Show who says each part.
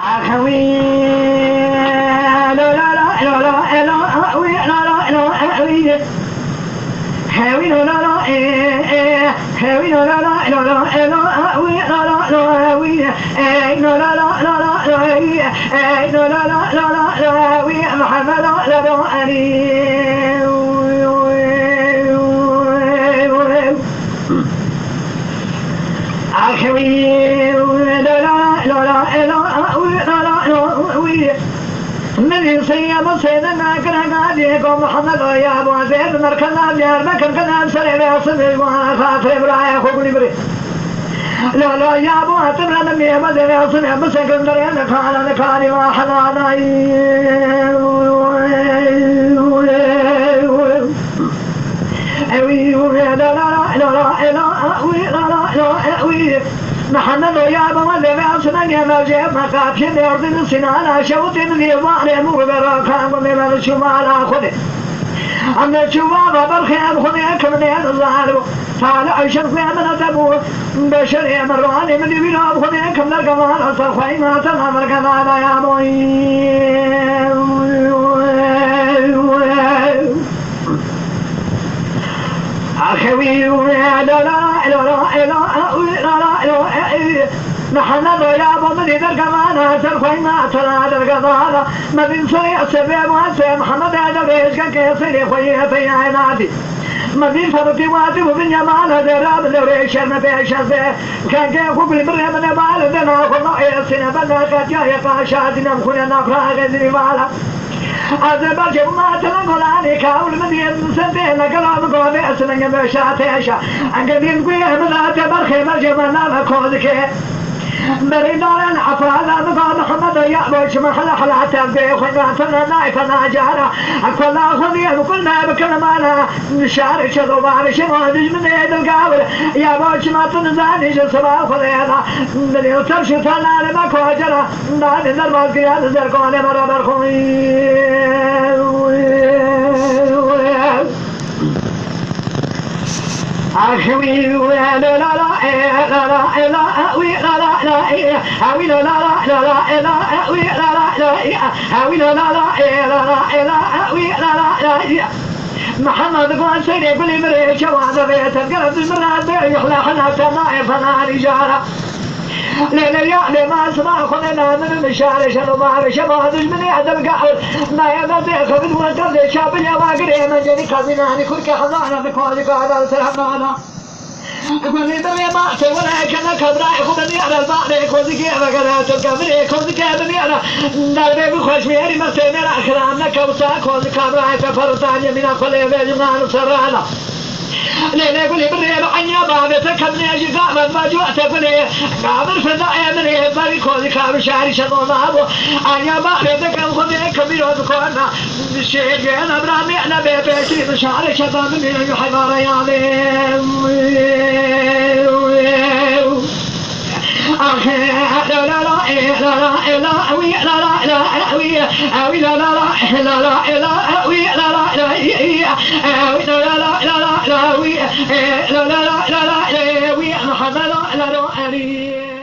Speaker 1: أخوي لا لا لا لا لا لا وي لا لا لا وي هاوي لا لا لا هاوي لا لا لا لا لا وي لا لا لا وي لا لا لا لا لا لا لا لا لا وي محمد لا لا علي أخوي لا لا لا لا وي النبي سيما سيدنا كنا قاديكم محمد يا ابو زيد مركزنا ديار مكر كنا سريع يصل وانا خاطر براي اخوك بري لا لا يا ابو تبرا من يمد يصل بسكندر انا كان كاري وحنانا وي لا لا لا لا لا محمد يا ابو ذي اسمع يا مرجع مقاف شد يرضي سنانا شوت ذي ظهر مو براكان ومن الشمال اخذ أن الشباب بالخيام خذ كم من الظالم تعال أشرف من تبو بشر يا مروان من يبينا خذ كم الجمال صفي ما تمام الجمال يا أخوي لا لا لا لا لا لا محمد يا ابو مديد الكمان ترفي ما ترى القضاء ما بين سريع سبيب واسع محمد هذا بيش كان كيصير خويه في عيناتي ما بين فرتي واتي وبين يمان دراب لريش ما بيش كان كيخو بالبر من بال دنا خو يسنا بنا كجاي قاشات نمخنا نفراغ ذي بالا هذا برجع ما تنقل عليك أول مدين سنتين كلام قوي أسمع بشات عشا أنقدين قويه من أتبرخي برجع ما ناخذك بريدان عفانا مقام محمد يا ابو محل حلات بيخنا فنا فنا جارا كل خذي وكل ما بكلمانا نشار شذو بارش ما من يد القابل يا ابو ما تنزاني صباح خذينا من يوتر شفنا لما كوجرا نادي دربال قياد زرقون مرابر خوي أخوي لا لا لا لا لا لا لا لا لا لا لا لا لا محمد قال سيدي كل مريش وهذا بيت القلب المراد يخلى حنا سماء فنا رجالا ليلة يا ما اسمع خذنا من المشارش المبارش ما هذا من هذا القعر ما يبدأ خذ وانتظر شاب يا واقري من جني كابيناني كل كحضانا بكل قاعدة سلامنا كل دنيا ما سوى كنا كبراء خذني على البحر خذ كيف كذا تكبري خذ كيف بيانا نربي بخش ميري ما سمر أخرامنا كوسا خذ كبراء ففرطان يمين خلي بيجمعنا سرانا ليلة كل بريء عني بعد تكمل أجزاء ما جوعت كل قابل فداء من بري خذ كابر شعري شنو ما هو عني بعد تكمل خذ كبير وذكرنا الشيء أنا برامي أنا بيتي شعري شباب من يحضر يا لا لا لا لا لا لا وي لا لا لا وي لا لا لا لا لا وي لا لا لا لا لا لا وي لا لا لا لا وي محمد لا لا